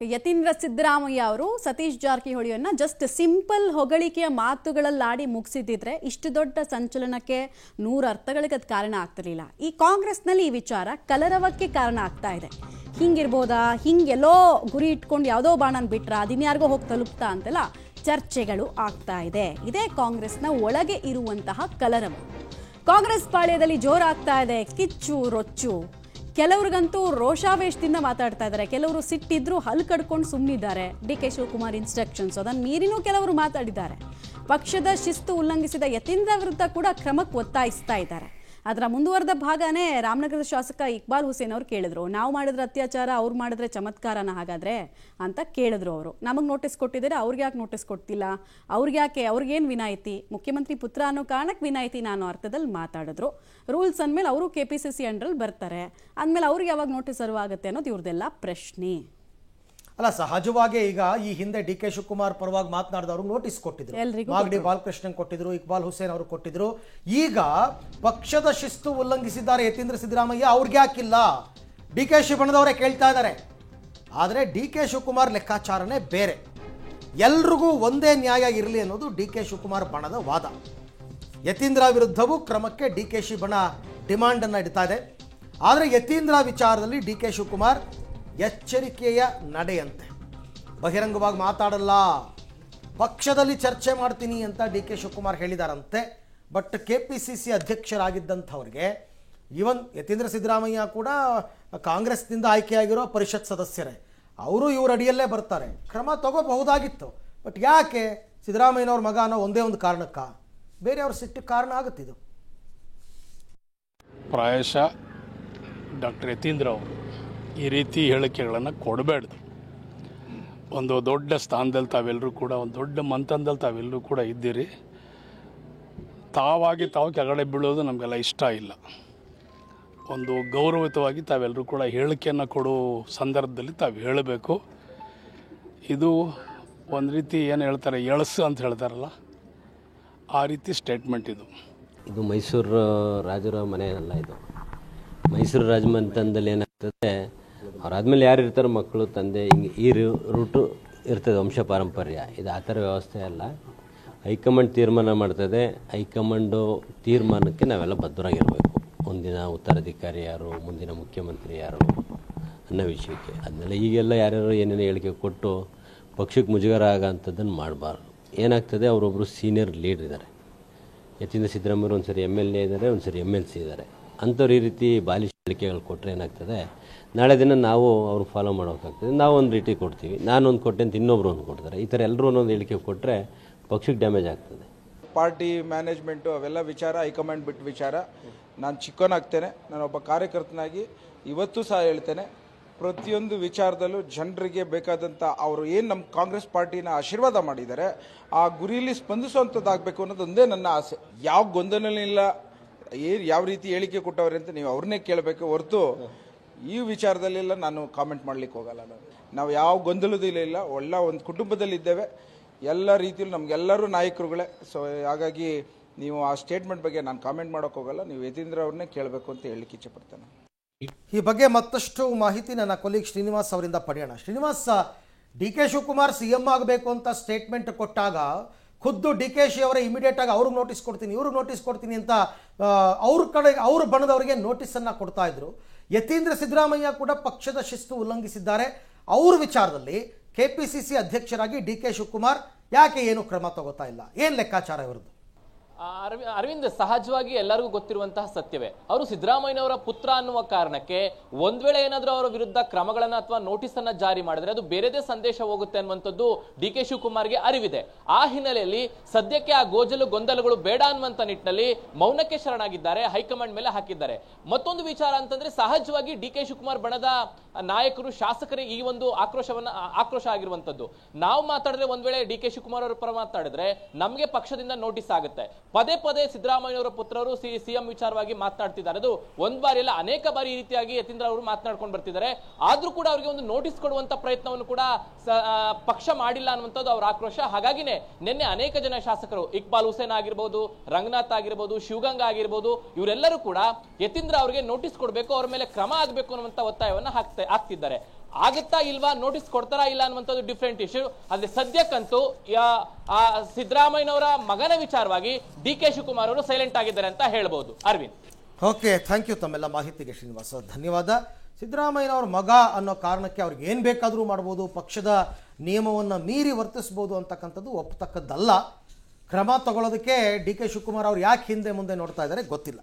ಯತೀಂದ್ರ ಸಿದ್ದರಾಮಯ್ಯ ಅವರು Satish ಜಾರಕಿಹೊಳಿಯನ್ನ just simple ಹೊಗಳಿಕೆಯ ಮಾತುಗಳಲ್ಲಾಡಿ ಮುಗಿಸಿದ್ರೆ ಇಷ್ಟು ದೊಡ್ಡ ಸಂಚಲನಕ್ಕೆ 100 ಅರ್ಥಗಳಿಗೆ ಅದು ಕಾರಣ ಆಗ್ತಿರಲಿಲ್ಲ. ಈ ಕಾಂಗ್ರೆಸ್ನಲ್ಲಿ ಈ ವಿಚಾರ ಕಲರವಕ್ಕೆ ಕಾರಣ ಆಗ್ತಾ ಇದೆ. ಹಿಂಗಿರ್ಬೋದಾ, ಹಿಂಗೆಲ್ಲೋ ಗುರಿ ಇಟ್ಕೊಂಡು ಯಾವುದೋ ಬಾಣನ್ ಬಿಟ್ರ ಅದಿನ್ಯಾರಿಗೋ ಹೋಗಿ ತಲುಪ್ತಾ ಅಂತೆಲ್ಲ ಚರ್ಚೆಗಳು ಆಗ್ತಾ ಇದೆ. ಇದೇ ಕಾಂಗ್ರೆಸ್ನ ಒಳಗೆ ಇರುವಂತಹ ಕಲರವ. ಕಾಂಗ್ರೆಸ್ ಪಾಳ್ಯದಲ್ಲಿ ಜೋರಾಗ್ತಾ ಇದೆ ಕಿಚ್ಚು ರೊಚ್ಚು. ಕೆಲವ್ರಿಗಂತೂ ರೋಷಾವೇಶದಿಂದ ಮಾತಾಡ್ತಾ ಇದ್ದಾರೆ, ಕೆಲವರು ಸಿಟ್ಟಿದ್ರು ಹಲ್ಲು ಕಡ್ಕೊಂಡು ಸುಮ್ಮನಿದ್ದಾರೆ. ಡಿ.ಕೆ. ಶಿವಕುಮಾರ್ ಇನ್ಸ್ಟ್ರಕ್ಷನ್ಸ್ ಅದನ್ನು ಮೀರಿನೂ ಕೆಲವರು ಮಾತಾಡಿದ್ದಾರೆ. ಪಕ್ಷದ ಶಿಸ್ತು ಉಲ್ಲಂಘಿಸಿದ ಯತೀಂದ್ರ ವಿರುದ್ಧ ಕೂಡ ಕ್ರಮಕ್ಕೆ ಒತ್ತಾಯಿಸ್ತಾ ಇದ್ದಾರೆ. ಅದರ ಮುಂದುವರೆದ ಭಾಗನೇ ರಾಮನಗರದ ಶಾಸಕ ಇಕ್ಬಾಲ್ ಹುಸೇನ್ ಅವರು ಕೇಳಿದ್ರು, ನಾವು ಮಾಡಿದ್ರೆ ಅತ್ಯಾಚಾರ, ಅವ್ರು ಮಾಡಿದ್ರೆ ಚಮತ್ಕಾರನ ಹಾಗಾದ್ರೆ ಅಂತ ಕೇಳಿದ್ರು. ಅವರು ನಮಗೆ ನೋಟಿಸ್ ಕೊಟ್ಟಿದ್ದಾರೆ, ಅವ್ರಿಗೆ ಯಾಕೆ ನೋಟಿಸ್ ಕೊಡ್ತಿಲ್ಲ, ಅವ್ರಿಗೇನು ವಿನಾಯಿತಿ, ಮುಖ್ಯಮಂತ್ರಿ ಪುತ್ರ ಅನ್ನೋ ಕಾರಣಕ್ಕೆ ವಿನಾಯಿತಿ ನಾನು ಅರ್ಥದಲ್ಲಿ ಮಾತಾಡಿದ್ರು. ರೂಲ್ಸ್ ಅಂದಮೇಲೆ ಅವರು KPCC ಅಂಡ್ರಲ್ಲಿ ಬರ್ತಾರೆ, ಅಂದಮೇಲೆ ಅವ್ರಿಗೆ ಯಾವಾಗ ನೋಟಿಸ್ ಅರಿವಾಗುತ್ತೆ ಅನ್ನೋದು ಇವ್ರದೆಲ್ಲ ಪ್ರಶ್ನೆ. ಅಲ್ಲ, ಸಹಜವಾಗಿ ಈಗ ಈ ಹಿಂದೆ ಡಿ.ಕೆ. ಶಿವಕುಮಾರ್ ಪರವಾಗಿ ಮಾತನಾಡಿದವರು ನೋಟಿಸ್ ಕೊಟ್ಟಿದ್ರು, ಮಾಗಡಿ ಬಾಲಕೃಷ್ಣನ್ ಕೊಟ್ಟಿದ್ರು, ಇಕ್ಬಾಲ್ ಹುಸೇನ್ ಅವರು ಕೊಟ್ಟಿದ್ರು. ಈಗ ಪಕ್ಷದ ಶಿಸ್ತು ಉಲ್ಲಂಘಿಸಿದ್ದಾರೆ ಯತೀಂದ್ರ ಸಿದ್ದರಾಮಯ್ಯ, ಅವ್ರಿಗೆ ಯಾಕಿಲ್ಲ ಡಿ.ಕೆ. ಶಿವಣ್ಣದವರೇ ಕೇಳ್ತಾ ಇದ್ದಾರೆ. ಆದರೆ ಡಿ.ಕೆ. ಶಿವಕುಮಾರ್ ಲೆಕ್ಕಾಚಾರನೇ ಬೇರೆ. ಎಲ್ರಿಗೂ ಒಂದೇ ನ್ಯಾಯ ಇರಲಿ ಅನ್ನೋದು ಡಿ.ಕೆ. ಶಿವಕುಮಾರ್ ಬಣದ ವಾದ. ಯತೀಂದ್ರ ವಿರುದ್ಧವೂ ಕ್ರಮಕ್ಕೆ ಡಿ.ಕೆ. ಶಿ ಬಣ ಡಿಮಾಂಡ್ ಅನ್ನು ಇಡ್ತಾ ಇದೆ. ಆದರೆ ಯತೀಂದ್ರ ವಿಚಾರದಲ್ಲಿ ಡಿ.ಕೆ. ಶಿವಕುಮಾರ್ ಎಚ್ಚರಿಕೆಯ ನಡೆಯಂತೆ, ಬಹಿರಂಗವಾಗಿ ಮಾತಾಡಲ್ಲ, ಪಕ್ಷದಲ್ಲಿ ಚರ್ಚೆ ಮಾಡ್ತೀನಿ ಅಂತ ಡಿ.ಕೆ. ಶಿವಕುಮಾರ್ ಹೇಳಿದಾರಂತೆ. ಬಟ್ KPCC ಅಧ್ಯಕ್ಷರಾಗಿದ್ದಂಥವ್ರಿಗೆ, ಇವನ್ ಯತೀಂದ್ರ ಸಿದ್ದರಾಮಯ್ಯ ಕೂಡ ಕಾಂಗ್ರೆಸ್ನಿಂದ ಆಯ್ಕೆಯಾಗಿರೋ ಪರಿಷತ್ ಸದಸ್ಯರೇ, ಅವರು ಇವ್ರ ಅಡಿಯಲ್ಲೇ ಬರ್ತಾರೆ, ಕ್ರಮ ತಗೋಬಹುದಾಗಿತ್ತು. ಬಟ್ ಯಾಕೆ ಸಿದ್ದರಾಮಯ್ಯನವ್ರ ಮಗ ಅನ್ನೋ ಒಂದೇ ಒಂದು ಕಾರಣಕ್ಕ ಬೇರೆಯವ್ರ ಸಿಟ್ಟು ಕಾರಣ ಆಗುತ್ತಿದ್ದು. ಪ್ರಾಯಶಃ ಡಾಕ್ಟರ್ ಯತೀಂದ್ರ ಅವರು ಈ ರೀತಿ ಹೇಳಿಕೆಗಳನ್ನು ಕೊಡಬೇಡ್ದು. ಒಂದು ದೊಡ್ಡ ಸ್ಥಾನದಲ್ಲಿ ತಾವೆಲ್ಲರೂ ಕೂಡ, ಒಂದು ದೊಡ್ಡ ಮಂಥನದಲ್ಲಿ ತಾವೆಲ್ಲರೂ ಕೂಡ ಇದ್ದೀರಿ. ತಾವು ಕೆಳಗಡೆ ಬೀಳೋದು ನಮಗೆಲ್ಲ ಇಷ್ಟ ಇಲ್ಲ. ಒಂದು ಗೌರವಿತವಾಗಿ ತಾವೆಲ್ಲರೂ ಕೂಡ ಹೇಳಿಕೆಯನ್ನು ಕೊಡೋ ಸಂದರ್ಭದಲ್ಲಿ ತಾವು ಹೇಳಬೇಕು. ಇದು ಒಂದು ರೀತಿ ಏನು ಹೇಳ್ತಾರೆ, ಎಳಸು ಅಂತ ಹೇಳ್ತಾರಲ್ಲ, ಆ ರೀತಿ ಸ್ಟೇಟ್ಮೆಂಟ್ ಇದು ಮೈಸೂರು ರಾಜರ ಮನೆ ಅಲ್ಲ. ಇದು ಮೈಸೂರು ರಾಜಮನೆತನದಲ್ಲಿ ಏನಾಗ್ತದೆ, ಅವರಾದ್ಮೇಲೆ ಯಾರು ಇರ್ತಾರೆ, ಮಕ್ಕಳು, ತಂದೆ, ಹಿಂಗೆ ಈ ರೂಟು ಇರ್ತದೆ, ವಂಶ ಪಾರಂಪರ್ಯ. ಇದು ಆ ಥರ ವ್ಯವಸ್ಥೆ ಅಲ್ಲ. ಹೈಕಮಾಂಡ್ ತೀರ್ಮಾನ ಮಾಡ್ತದೆ. ಹೈಕಮಾಂಡು ತೀರ್ಮಾನಕ್ಕೆ ನಾವೆಲ್ಲ ಬದ್ಧರಾಗಿರಬೇಕು. ಮುಂದಿನ ಉತ್ತರಾಧಿಕಾರಿ ಯಾರು, ಮುಂದಿನ ಮುಖ್ಯಮಂತ್ರಿ ಯಾರು ಅನ್ನೋ ವಿಷಯಕ್ಕೆ. ಅದನ್ನೆಲ್ಲ ಈಗೆಲ್ಲ ಯಾರ್ಯಾರು ಏನೇನು ಹೇಳಿಕೆ ಕೊಟ್ಟು ಪಕ್ಷಕ್ಕೆ ಮುಜುಗರ ಆಗೋಂಥದ್ದನ್ನು ಮಾಡಬಾರ್ದು. ಏನಾಗ್ತದೆ, ಅವರೊಬ್ಬರು ಸೀನಿಯರ್ ಲೀಡರ್ ಇದ್ದಾರೆ. ಯತೀಂದ್ರ ಸಿದ್ದರಾಮಯ್ಯ ಒಂದು ಸರಿ MLA ಇದ್ದಾರೆ, ಒಂದು ಸರಿ MLC ಇದ್ದಾರೆ. ಅಂಥವ್ರು ಈ ರೀತಿ ಬಾಲಿಶ ಹೇಳಿಕೆಗಳು ಕೊಟ್ಟರೆ ಏನಾಗ್ತದೆ, ನಾಳೆ ದಿನ ನಾವು ಅವ್ರು ಫಾಲೋ ಮಾಡೋಕ್ಕಾಗ್ತದೆ. ನಾವು ಒಂದು ರೀತಿ ಕೊಡ್ತೀವಿ, ನಾನೊಂದು ಕೊಟ್ಟೆ ಅಂತ ಇನ್ನೊಬ್ರು ಒಂದು ಕೊಡ್ತಾರೆ. ಈ ಥರ ಎಲ್ಲರೂ ಒಂದೊಂದು ಹೇಳಿಕೆ ಕೊಟ್ಟರೆ ಪಕ್ಷಕ್ಕೆ ಡ್ಯಾಮೇಜ್ ಆಗ್ತದೆ. ಪಾರ್ಟಿ ಮ್ಯಾನೇಜ್ಮೆಂಟು ಅವೆಲ್ಲ ವಿಚಾರ ಹೈಕಮಾಂಡ್ ಬಿಟ್ಟು ವಿಚಾರ. ನಾನು ಚಿಕ್ಕವನಾಗ್ತೇನೆ, ನಾನೊಬ್ಬ ಕಾರ್ಯಕರ್ತನಾಗಿ ಇವತ್ತು ಸಹ ಹೇಳ್ತೇನೆ, ಪ್ರತಿಯೊಂದು ವಿಚಾರದಲ್ಲೂ ಜನರಿಗೆ ಬೇಕಾದಂಥ ಅವರು ಏನು ನಮ್ಮ ಕಾಂಗ್ರೆಸ್ ಪಾರ್ಟಿನ ಆಶೀರ್ವಾದ ಮಾಡಿದ್ದಾರೆ, ಆ ಗುರಿಯಲ್ಲಿ ಸ್ಪಂದಿಸುವಂಥದ್ದಾಗಬೇಕು ಅನ್ನೋದು ಒಂದೇ ನನ್ನ ಆಸೆ. ಯಾವ ಗೊಂದಲನಿಲ್ಲ, ಯಾವ ರೀತಿ ಹೇಳಿಕೆ ಕೊಟ್ಟವ್ರೆ ಅಂತ ನೀವು ಅವ್ರನ್ನೇ ಕೇಳಬೇಕು ಹೊರತು ಈ ವಿಚಾರದಲ್ಲೆಲ್ಲ ನಾನು ಕಾಮೆಂಟ್ ಮಾಡ್ಲಿಕ್ಕೆ ಹೋಗಲ್ಲ. ನಾವು ಯಾವ ಗೊಂದಲದಲ್ಲೂ ಇಲ್ಲ, ಒಳ್ಳೆ ಒಂದು ಕುಟುಂಬದಲ್ಲಿ ಇದ್ದೇವೆ, ಎಲ್ಲ ರೀತಿಯಲ್ಲಿ ನಮಗೆಲ್ಲರೂ ನಾಯಕರುಗಳೇ. ಸೊ ಹಾಗಾಗಿ ನೀವು ಆ ಸ್ಟೇಟ್ಮೆಂಟ್ ಬಗ್ಗೆ ನಾನು ಕಾಮೆಂಟ್ ಮಾಡೋಕೆ ಹೋಗಲ್ಲ, ನೀವು ಯತೀಂದ್ರ ಅವ್ರನ್ನೇ ಕೇಳಬೇಕು ಅಂತ ಹೇಳಲಿಕ್ಕೆ ಇಚ್ಛೆಪಡ್ತೇನೆ. ಈ ಬಗ್ಗೆ ಮತ್ತಷ್ಟು ಮಾಹಿತಿ ನನ್ನ ಕೊಲೀಗ್ ಶ್ರೀನಿವಾಸ್ ಅವರಿಂದ ಪಡೆಯೋಣ. ಶ್ರೀನಿವಾಸ್, ಡಿ.ಕೆ. ಶಿವಕುಮಾರ್ CM ಆಗಬೇಕು ಅಂತ ಸ್ಟೇಟ್ಮೆಂಟ್ ಕೊಟ್ಟಾಗ ಖುದ್ದು ಡಿ.ಕೆ. ಶಿ ಅವರೇ ಇಮಿಡಿಯೇಟ್ ಆಗಿ ಅವ್ರಿಗೆ ನೋಟಿಸ್ ಕೊಡ್ತೀನಿ, ಇವ್ರಿಗೆ ನೋಟಿಸ್ ಕೊಡ್ತೀನಿ ಅಂತ ಅವ್ರ ಬಣದವರಿಗೆ ನೋಟಿಸನ್ನು ಕೊಡ್ತಾ ಇದ್ರು. ಯತೀಂದ್ರ ಸಿದ್ದರಾಮಯ್ಯ ಕೂಡ ಪಕ್ಷದ ಶಿಸ್ತು ಉಲ್ಲಂಘಿಸಿದ್ದಾರೆ. ಅವ್ರ ವಿಚಾರದಲ್ಲಿ KPCC ಅಧ್ಯಕ್ಷರಾಗಿ ಡಿ.ಕೆ. ಶಿವಕುಮಾರ್ ಯಾಕೆ ಏನು ಕ್ರಮ ತಗೋತಾ ಇಲ್ಲ, ಏನು ಲೆಕ್ಕಾಚಾರ ಇವ್ರದ್ದು? ಅರವಿಂದ್, ಸಹಜವಾಗಿ ಎಲ್ಲರಿಗೂ ಗೊತ್ತಿರುವಂತಹ ಸತ್ಯವೇ, ಅವರು ಸಿದ್ದರಾಮಯ್ಯನವರ ಪುತ್ರ ಅನ್ನುವ ಕಾರಣಕ್ಕೆ ಒಂದ್ ವೇಳೆ ಏನಾದ್ರೂ ಅವರ ವಿರುದ್ಧ ಕ್ರಮಗಳನ್ನ ಅಥವಾ ನೋಟಿಸ್ ಅನ್ನ ಜಾರಿ ಮಾಡಿದ್ರೆ ಅದು ಬೇರೆದೇ ಸಂದೇಶ ಹೋಗುತ್ತೆ ಅನ್ನುವಂಥದ್ದು ಡಿ.ಕೆ. ಶಿವಕುಮಾರ್ಗೆ ಅರಿವಿದೆ. ಆ ಹಿನ್ನೆಲೆಯಲ್ಲಿ ಸದ್ಯಕ್ಕೆ ಆ ಗೊಂದಲಗಳು ಬೇಡ ಅನ್ನುವಂತ ನಿಟ್ಟಿನಲ್ಲಿ ಮೌನಕ್ಕೆ ಶರಣಾಗಿದ್ದಾರೆ, ಹೈಕಮಾಂಡ್ ಮೇಲೆ ಹಾಕಿದ್ದಾರೆ. ಮತ್ತೊಂದು ವಿಚಾರ ಅಂತಂದ್ರೆ, ಸಹಜವಾಗಿ ಡಿ.ಕೆ. ಶಿವಕುಮಾರ್ ಬಣದ ನಾಯಕರು, ಶಾಸಕರಿಗೆ ಈ ಒಂದು ಆಕ್ರೋಶ ಆಗಿರುವಂತದ್ದು. ನಾವು ಮಾತಾಡಿದ್ರೆ, ಒಂದ್ ವೇಳೆ ಡಿ.ಕೆ. ಶಿವಕುಮಾರ್ ಅವರ ಪರ ಮಾತಾಡಿದ್ರೆ ನಮ್ಗೆ ಪಕ್ಷದಿಂದ ನೋಟಿಸ್ ಆಗುತ್ತೆ. ಪದೇ ಪದೇ ಸಿದ್ದರಾಮಯ್ಯವರ ಪುತ್ರರು CM ವಿಚಾರವಾಗಿ ಮಾತನಾಡ್ತಿದ್ದಾರೆ. ಅದು ಒಂದ್ ಬಾರಿ ಅಲ್ಲ, ಅನೇಕ ಬಾರಿ ಈ ರೀತಿಯಾಗಿ ಯತೀಂದ್ರ ಅವರು ಮಾತನಾಡ್ಕೊಂಡು ಬರ್ತಿದ್ದಾರೆ. ಆದ್ರೂ ಕೂಡ ಅವರಿಗೆ ಒಂದು ನೋಟಿಸ್ ಕೊಡುವಂತ ಪ್ರಯತ್ನವನ್ನು ಕೂಡ ಪಕ್ಷ ಮಾಡಿಲ್ಲ ಅನ್ನುವಂಥದ್ದು ಅವರ ಆಕ್ರೋಶ. ಹಾಗಾಗಿನೇ ನಿನ್ನೆ ಅನೇಕ ಜನ ಶಾಸಕರು, ಇಕ್ಬಾಲ್ ಹುಸೇನ್ ಆಗಿರ್ಬೋದು, ರಂಗನಾಥ್ ಆಗಿರ್ಬೋದು, ಶಿವಗಂಗಾ ಆಗಿರ್ಬೋದು, ಇವರೆಲ್ಲರೂ ಕೂಡ ಯತೀಂದ್ರ ಅವರಿಗೆ ನೋಟಿಸ್ ಕೊಡಬೇಕು, ಅವರ ಮೇಲೆ ಕ್ರಮ ಆಗಬೇಕು ಅನ್ನುವಂತ ಒತ್ತಾಯವನ್ನ ಹಾಕ್ತಿದ್ದಾರೆ. ಆಗುತ್ತಾ ಇಲ್ವಾ, ನೋಟಿಸ್ ಕೊಡ್ತಾರಾ ಇಲ್ಲ ಅನ್ನುವಂಥದ್ದು ಡಿಫ್ರೆಂಟ್ ಇಶ್ಯೂ. ಆದ್ರೆ ಸದ್ಯಕ್ಕಂತೂ ಸಿದ್ದರಾಮಯ್ಯನವರ ಮಗನ ವಿಚಾರವಾಗಿ DK ಶಿವಕುಮಾರ್ ಅವರು ಸೈಲೆಂಟ್ ಆಗಿದ್ದಾರೆ ಅಂತ ಹೇಳ್ಬೋದು. ಅರವಿಂದ್. ಓಕೆ, ಥ್ಯಾಂಕ್ ಯು ತಮ್ಮೆಲ್ಲ ಮಾಹಿತಿಗೆ ಶ್ರೀನಿವಾಸ, ಧನ್ಯವಾದ. ಸಿದ್ದರಾಮಯ್ಯನವ್ರ ಮಗ ಅನ್ನೋ ಕಾರಣಕ್ಕೆ ಅವ್ರಿಗೆ ಏನು ಬೇಕಾದರೂ ಮಾಡ್ಬೋದು, ಪಕ್ಷದ ನಿಯಮವನ್ನು ಮೀರಿ ವರ್ತಿಸ್ಬೋದು ಅಂತಕ್ಕಂಥದ್ದು ಒಪ್ಪತಕ್ಕದ್ದಲ್ಲ. ಕ್ರಮ ತಗೊಳ್ಳೋದಕ್ಕೆ DK ಶಿವಕುಮಾರ್ ಅವ್ರು ಯಾಕೆ ಹಿಂದೆ ಮುಂದೆ ನೋಡ್ತಾ ಇದ್ದಾರೆ ಗೊತ್ತಿಲ್ಲ.